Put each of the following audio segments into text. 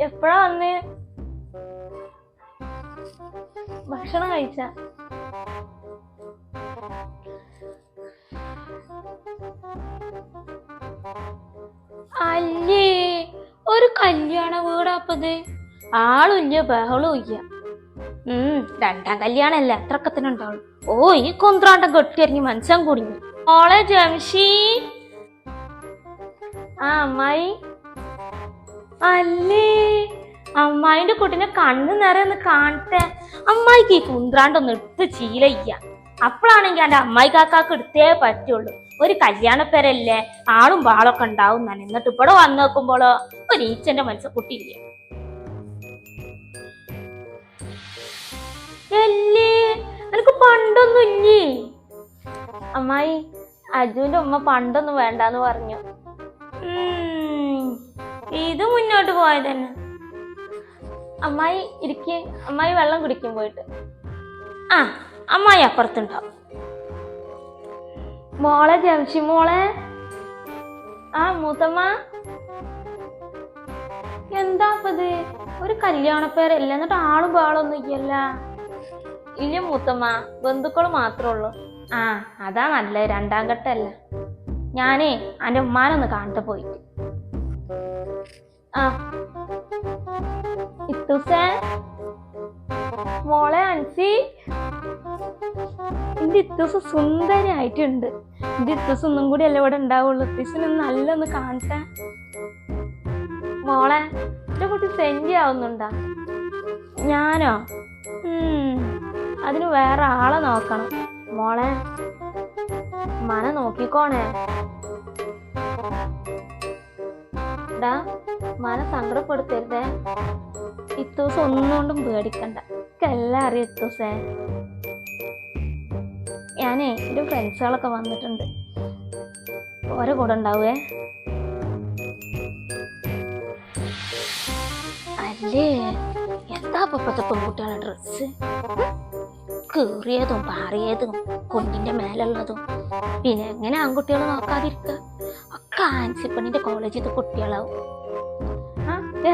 എപ്പോഴാ വന്ന്? ഭക്ഷണം കഴിച്ച? അല്ലേ, ഒരു കല്യാണ വീടാപ്പത്. ആളും ഇല്ല ബഹളവും ഇല്ല. രണ്ടാം കല്യാണല്ല, അത്രക്കത്തിനുണ്ടാവുള്ളൂ. ഓ, ഈ കൊന്ത്രാണ്ടം കെട്ടിയറിഞ്ഞ് മനസ്സാൻ കുടുങ്ങി. ഓളെ ജംഷി. ആ അമ്മായി. അല്ലേ, അമ്മായിന്റെ കുട്ടിനെ കണ്ണു നിറയൊന്ന് കാണട്ടെ. അമ്മായിക്ക് ഈ കുന്ത്രാണ്ടൊന്നും എടുത്ത് ശീലയ്യ. അപ്പോഴാണെങ്കിൽ എന്റെ അമ്മായി കാക്കാക്ക് എടുത്തേ പറ്റുള്ളൂ. ഒരു കല്യാണപ്പേരല്ലേ, ആളും ബാളൊക്കെ ഉണ്ടാവും തന്നെ. എന്നിട്ട് ഇവിടെ വന്നു നോക്കുമ്പോളോ ഒരു ഈച്ചന്റെ മനസ്സ് കുട്ടിയില്ല. അല്ലേ, എനിക്ക് പണ്ടൊന്നും ഇല്ലേ. അമ്മായി, അജുവിന്റെ ഉമ്മ പണ്ടൊന്നും വേണ്ടാന്ന് പറഞ്ഞു. ഇത് മുന്നോട്ട് പോയതന്നെ. അമ്മായി ഇരിക്കെ, അമ്മായി വെള്ളം കുടിക്കും പോയിട്ട്. ആ, അമ്മായി അപ്പുറത്തുണ്ടാവും. മോളെ ജംഷി മോളെ. ആ മൂത്തമ്മ. എന്താപ്പത്, ഒരു കല്യാണപ്പേരല്ല, എന്നിട്ട് ആളും ബാളൊന്നും ഇല്ലല്ല. ഇല്ല മൂത്തമ്മ, ബന്ധുക്കൾ മാത്രമേ ഉള്ളൂ. ആ, അതാ നല്ലത്, രണ്ടാം ഘട്ടല്ല. ഞാനേ എൻ്റെ ഉമ്മാനൊന്ന് കാണട്ടെ പോയിട്ട്. ആ ഇത്തൂസേ, മോളെ അൻസി. എന്റെ ഇത്തൂസ് സുന്ദരിയായിട്ടുണ്ട്. എന്റെ ഇത്തൂസ് ഒന്നും കൂടി അല്ല ഇവിടെ ഉണ്ടാവുള്ളൂ. ഇത്തൂസിനൊന്ന് നല്ലൊന്ന് കാണട്ടെ. മോളെ, എന്റെ കുട്ടി സെഞ്ചി ആവുന്നുണ്ടാ? ഞാനോ? അതിന് വേറെ ആളെ നോക്കണം. മോളെ, മന നോക്കിക്കോണേ. ഡാ, മന സങ്കടപ്പെടുത്തരുതേ. ഇത്തൂസ് ഒന്നുകൊണ്ടും പേടിക്കണ്ട, എല്ലാം അറിയാം ഇത്തൂസേ. ഞാനേ എൻ്റെ ഫ്രണ്ട്സുകളൊക്കെ വന്നിട്ടുണ്ട്, ഓരോ കൂടെ ഉണ്ടാവേ. അല്ലേ, എന്താ ഇപ്പത്തെ പെൺകുട്ടികളുടെ ഡ്രസ്സ്? കീറിയതും പാറിയതും കൊണ്ടിന്റെ മേലുള്ളതും. പിന്നെ എങ്ങനെ ആൺകുട്ടികൾ നോക്കാതിരിക്ക? ഒക്കെ ആൻസിപ്പണിന്റെ കോളേജിൽ കുട്ടികളാവും.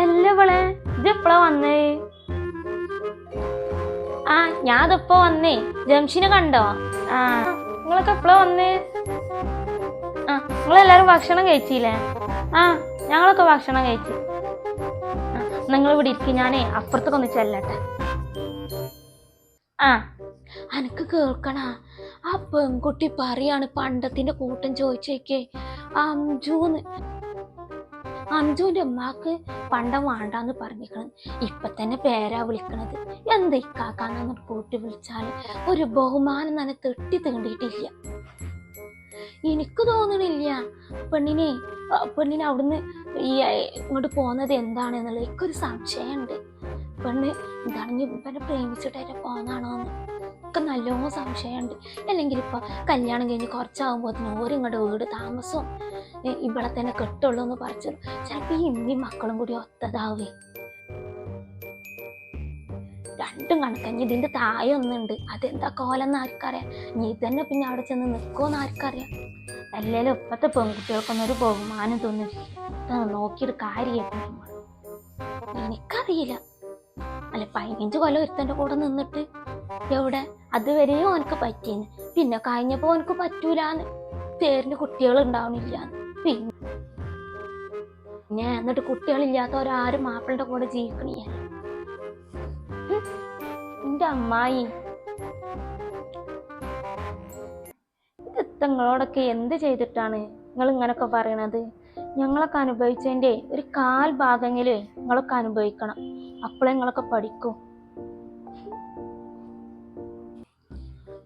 എല്ലവളെ, ഇതെപ്പോഴാ വന്നേ? ആ, ഞാനിപ്പോ വന്നേ. ജംഷിനെ കണ്ടോ? ആ, നിങ്ങളൊക്കെ എപ്പോഴാ വന്നേ? ആ, നിങ്ങളെല്ലാരും ഭക്ഷണം കഴിച്ചില്ലേ? ആ, ഞങ്ങളൊക്കെ ഭക്ഷണം കഴിച്ചു. നിങ്ങൾ ഇവിടെ ഇരിക്കും, ഞാനേ അപ്പുറത്തൊക്കെ ഒന്ന് ചെല്ലട്ടെ. ആ, അനക്ക് കേൾക്കണ? ആ പെൺകുട്ടി പറയാണ് പണ്ടത്തിന്റെ കൂട്ടം ചോദിച്ചേക്കേ, അംജൂന്ന്. അംജുവിന്റെ ഉമ്മാക്ക് പണ്ടം വേണ്ടാന്ന് പറഞ്ഞിരിക്കണം. ഇപ്പൊ തന്നെ പേരാ വിളിക്കണത്. എന്താ ഇക്കാക്കാന്ന് കൂട്ടി വിളിച്ചാല് ഒരു ബഹുമാനം തന്നെ തെട്ടി തീണ്ടിയിട്ടില്ല. എനിക്ക് തോന്നണില്ല പെണ്ണിനെ അവിടുന്ന് ഇങ്ങോട്ട് പോകുന്നത് എന്താണെന്നുള്ളത്. എനിക്കൊരു സംശയമുണ്ട്. പെണ്ണ് എന്താണെങ്കിൽ ഇവനെ പ്രേമിച്ചിട്ടേ പോന്നാണോന്ന് ഒക്കെ നല്ലോണം സംശയമുണ്ട്. അല്ലെങ്കിൽ ഇപ്പൊ കല്യാണം കഴിഞ്ഞ് കുറച്ചാകുമ്പോഴത്തേനും ഓരിങ്ങോട്ട് വീട് താമസവും ഇവിടെ തന്നെ കെട്ടുള്ളൂ എന്ന് പറിച്ചു. ചിലപ്പോ ഈ ഇമ്മയും മക്കളും കൂടി ഒത്തതാവേ. രണ്ടും കണക്കഞ്ഞ് ഇതിന്റെ താഴെ ഒന്നുണ്ട്. അതെന്താ കോലെന്ന് ആർക്കറിയാം. നീ തന്നെ പിന്നെ അവിടെ ചെന്ന് നിൽക്കുമെന്ന് ആർക്കറിയാം. അല്ലേലും ഇപ്പത്തെ പെൺകുട്ടികൾക്കൊന്നും ഒരു ബഹുമാനം തോന്നില്ല. നോക്കിയൊരു കാര്യമായിട്ട് എനിക്കറിയില്ല. അല്ല, 15 കൊല്ലം ഒരുത്തന്റെ കൂടെ നിന്നിട്ട് എവിടെ അതുവരെയും ഓനക്ക് പറ്റിയെന്ന്. പിന്നെ കഴിഞ്ഞപ്പോ ഓനക്ക് പറ്റൂലാന്ന്, പേരിന് കുട്ടികൾ ഉണ്ടാവണില്ലാന്ന്. പിന്നെ എന്നിട്ട് കുട്ടികളില്ലാത്തവരാരും മാപ്പിളുടെ കൂടെ ജീവിക്കണില്ല. എന്റെ അമ്മായി, ഇതെത്തങ്ങളോടൊക്കെ എന്ത് ചെയ്തിട്ടാണ് നിങ്ങൾ ഇങ്ങനൊക്കെ പറയണത്? ഞങ്ങളൊക്കെ അനുഭവിച്ചതിന്റെ ഒരു 1/4 ഭാഗമെങ്കിലും നിങ്ങളൊക്കെ അനുഭവിക്കണം. അപ്പോഴേ നിങ്ങളൊക്കെ പഠിക്കും.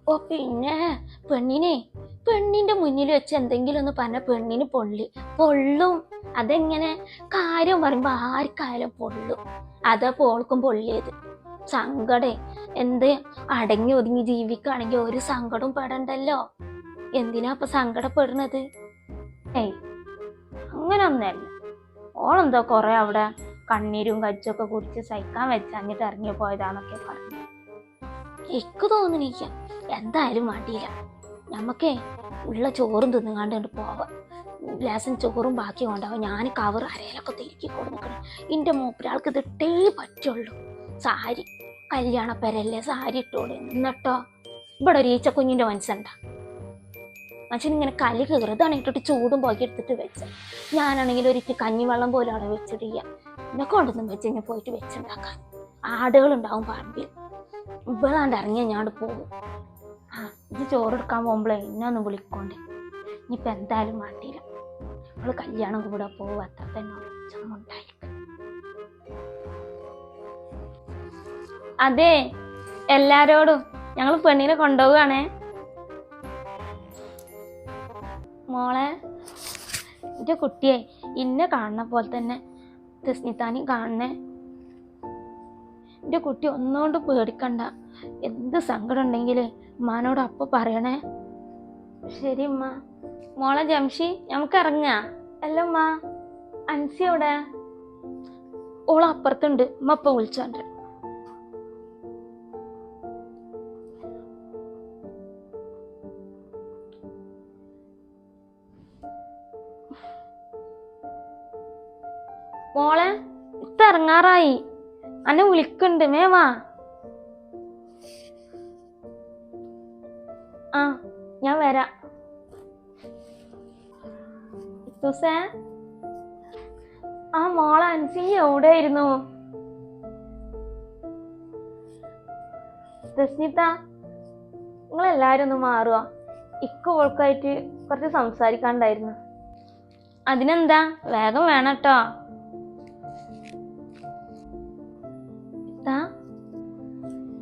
ഓ, പിന്നെ പെണ്ണിന്റെ മുന്നിൽ വെച്ച് എന്തെങ്കിലും ഒന്ന് പറഞ്ഞ പെണ്ണിന് പൊള്ളും. അതെങ്ങനെ? കാര്യം പറയുമ്പോ ആർക്കായാലും പൊള്ളും. അതാ പോൾക്കും പൊള്ളിയത്. സങ്കടേ, എന്ത് അടങ്ങി ഒതുങ്ങി ജീവിക്കുകയാണെങ്കിൽ ഒരു സങ്കടവും പെടണ്ടല്ലോ. എന്തിനാ ഇപ്പൊ സങ്കടപ്പെടുന്നത്? അങ്ങനെ ഒന്നല്ല. ഓളെന്തോ കൊറേ അവിടെ കണ്ണീരും കച്ചൊക്കെ കുടിച്ച് സഹിക്കാൻ വെച്ചഞ്ഞിട്ട് ഇറങ്ങി പോയതാന്നൊക്കെ പറഞ്ഞു. എനിക്ക് തോന്നുന്നില്ല. എന്തായാലും മടിയില്ല, ഞമ്മക്കേ ഉള്ള ചോറും തിന്നുകാണ്ട് പോവാം. ലേശം ചോറും ബാക്കി കൊണ്ടാവും. ഞാൻ കവർ അരയിലൊക്കെ തിരുക്കി കൊടുക്കണം. എൻ്റെ മൂപ്പരാൾക്ക് ഇതിട്ടേ പറ്റുള്ളൂ. സാരി കല്യാണ പെരല്ലേ, സാരി ഇട്ടോളൂ. എന്നിട്ടോ ഇവിടെ ഒരു ഈച്ചക്കുഞ്ഞിൻ്റെ മനസ്സുണ്ട. മനുഷ്യനിങ്ങനെ കലി കയറുതാണ് ഇട്ടിട്ട് ചൂടും പോക്കി എടുത്തിട്ട് വെച്ച്. ഞാനാണെങ്കിൽ ഒരിക്കൽ കഞ്ഞിവെള്ളം പോലും അവിടെ വെച്ചിടില്ല. എന്നെ കൊണ്ടൊന്നും വെച്ച് ഞാൻ പോയിട്ട് വെച്ചുണ്ടാക്കാൻ. ആടുകളുണ്ടാവും പറമ്പിൽ. ഇവളാണ്ട് ഇറങ്ങിയാൽ ഞാൻ പോകും. ഇത് ചോറെടുക്കാൻ പോകുമ്പോഴേ എന്നെ ഒന്ന് വിളിക്കൊണ്ട്. ഇനിയിപ്പോൾ എന്തായാലും മാറ്റിയില്ല. അവള് കല്യാണം കൂടെ പോവാത്ത എന്നോട് ചമ്മുണ്ടായിരിക്കും. അതെ, എല്ലാരോടും ഞങ്ങൾ പെണ്ണിനെ കൊണ്ടുപോവുകയാണേ. മോളെ, എൻ്റെ കുട്ടിയെ ഇന്നെ കാണുന്ന പോലെ തന്നെ തസ്നിത്താനെയും കാണണേ. എൻ്റെ കുട്ടി ഒന്നുകൊണ്ട് പേടിക്കണ്ട. എന്ത് സങ്കടം ഉണ്ടെങ്കിൽ ഉമ്മാനോട് അപ്പം പറയണേ. ശരി ഉമ്മ. മോളെ ജംഷി, നമുക്ക് ഇറങ്ങാ. അല്ല ഉമ്മ, അൻസി എവിടെ? ഓള് അപ്പുറത്തുണ്ട്. ഉമ്മ ഇപ്പം വിളിച്ചോണ്ട്. മോളെ, ഇറങ്ങാറായി. അന്നെ വിളിക്കണ്ട്, മേവാ. ആ, ഞാൻ വരാം. ആ മോളെ, അൻസി എവിടെയായിരുന്നു? തസ്നിത്ത, നിങ്ങളെല്ലാരും ഒന്ന് മാറുക. ഓൾക്കായിട്ട് കുറച്ച് സംസാരിക്കാണ്ടായിരുന്നു. അതിനെന്താ, വേഗം വേണം കേട്ടോ.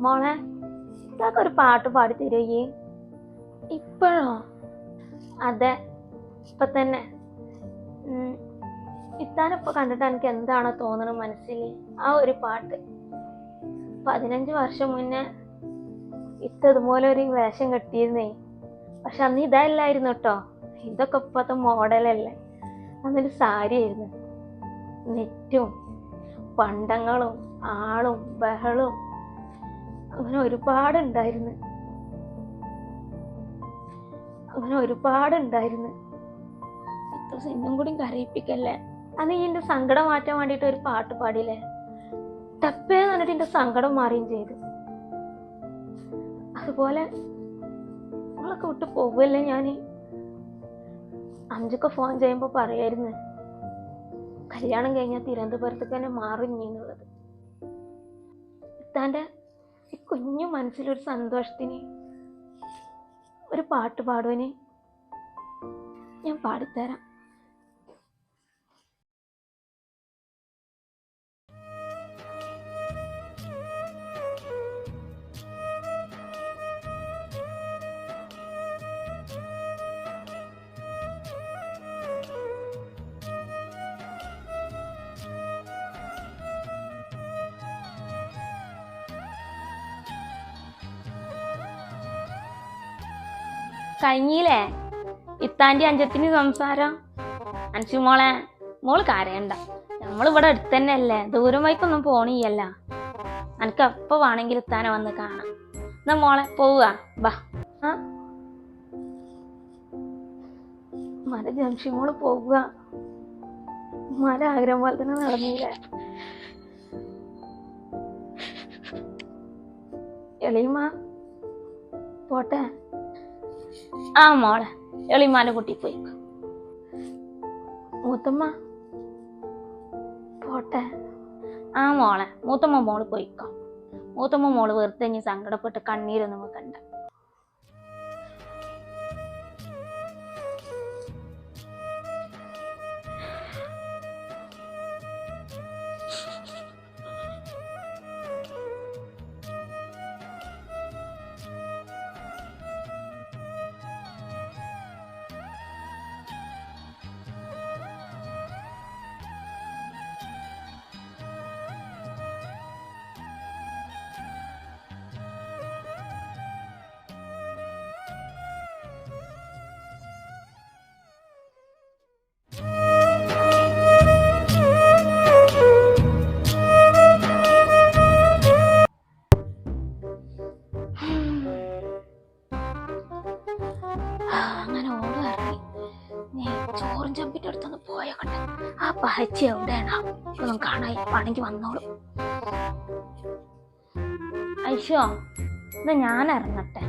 മോളെ, ഇതൊക്കെ ഒരു പാട്ട് പാടി തരുകയെ. ഇപ്പോഴോ? അതെ, ഇപ്പൊ തന്നെ. ഇത്താനിപ്പൊ കണ്ടിട്ട് എനിക്ക് എന്താണോ തോന്നണത് മനസ്സിൽ, ആ ഒരു പാട്ട്. 15 വർഷം മുന്നേ ഇതുപോലെ ഒരു വേഷം കെട്ടിയിരുന്നേ. പക്ഷെ അന്ന് ഇതല്ലായിരുന്നു കേട്ടോ. ഇതൊക്കെ ഇപ്പത്തെ മോഡലല്ലേ. അന്നൊരു സാരി ആയിരുന്നു. നെറ്റും പണ്ടങ്ങളും ആളും ബഹളും അങ്ങനെ ഒരുപാടുണ്ടായിരുന്നു. ഇന്നും കൂടി കരയിപ്പിക്കല്ലേ. അന്ന് ഈ എൻ്റെ സങ്കടം മാറ്റാൻ വേണ്ടിയിട്ട് ഒരു പാട്ട് പാടിയില്ലേ. തപ്പേന്ന് പറഞ്ഞിട്ട് എൻ്റെ സങ്കടം മാറുകയും ചെയ്തു. അതുപോലെ നമ്മളൊക്കെ വിട്ട് പോവല്ലേ. ഞാൻ അഞ്ചൊക്കെ ഫോൺ ചെയ്യുമ്പോൾ പറയായിരുന്നു കല്യാണം കഴിഞ്ഞാൽ തിരുവനന്തപുരത്തേക്ക് തന്നെ മാറിഞ്ഞെന്നുള്ളത്. ഇത്താൻ്റെ ഈ കുഞ്ഞു മനസ്സിലൊരു സന്തോഷത്തിന് ഒരു പാട്ട് പാടുവാന് ഞാൻ പാടിത്തരാം. കഴിഞ്ഞില്ലേ ഇത്താൻ്റെ അഞ്ചത്തിന് സംസാരം? അൻസി മോളെ, മോള് കരയണ്ട. നമ്മളിവിടെ അടുത്ത് തന്നെ അല്ലേ, ദൂരം വൈക്കൊന്നും പോണിയല്ല. എനിക്ക് എപ്പോൾ വേണമെങ്കിൽ ഇത്താനെ വന്ന് കാണാം. എന്നാ മോളെ പോവുക, ബാ. മല ജംഷി മോള് പോവുക. മല ആഗ്രഹം പോലെ തന്നെ നടന്നില്ലേ. എളിയമ്മ പോട്ടെ. ആ മോളെ, എളിമാനെ കുട്ടി പോയിക്കോ. മൂത്തമ്മ പോട്ടെ. ആ മോളെ, മൂത്തമ്മ മോള് പോയിക്കോ. മൂത്തമ്മ മോള് വെറുതെ ഇനി സങ്കടപ്പെട്ട് കണ്ണീരൊന്നും വെക്കണ്ട. ചോറും ചമ്പിന്റെ അടുത്തൊന്ന് പോയോക്കട്ടെ. ആ പഹച്ചി എവിടെയാണ് ഒന്നും കാണാൻ വേണമെങ്കിൽ വന്നോളൂ. ഐശോ, ഇത് ഞാൻ ഇറങ്ങട്ടെ.